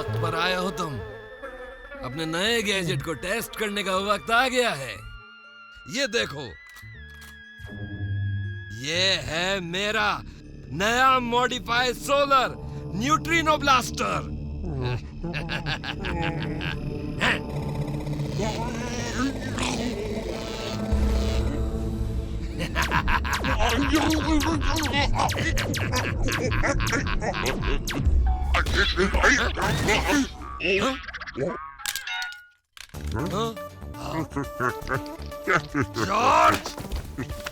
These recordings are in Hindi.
वक्त पर आए हो तुम। अपने नए गैजेट को टेस्ट करने का वक्त आ गया है। ये देखो, ये है मेरा नया modified solar neutrino blaster. George,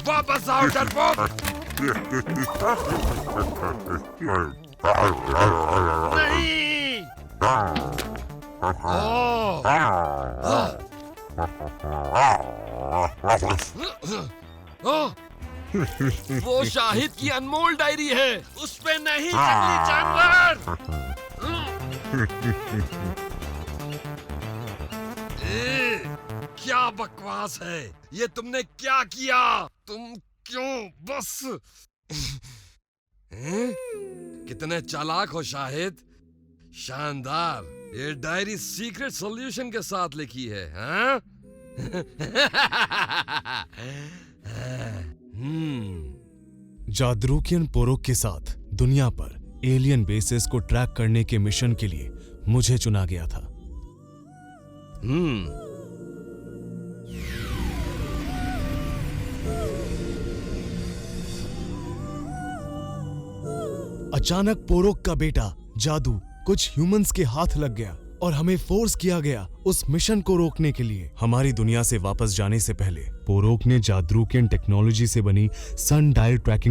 वापस आओ डरपोक। नहीं। वो शाहिद की अनमोल डायरी है, उस पे नहीं जंगली जानवर। क्या बकवास है ये, तुमने क्या किया? तुम क्यों बस कितने चालाक हो शाहिद, शानदार। ये डायरी सीक्रेट सॉल्यूशन के साथ लिखी है, हाँ? जाद्रूकियन पोरोक के साथ दुनिया पर एलियन बेसेस को ट्रैक करने के मिशन के लिए मुझे चुना गया था। अचानक पोरोक का बेटा जादू कुछ ह्यूमंस के हाथ लग गया और हमें फोर्स किया गया उस मिशन को रोकने के लिए। हमारी दुनिया से वापस जाने से पहले पोरोक ने जाद्रूकियन टेक्नोलॉजी से बनी सन डायल ट्रैकिंग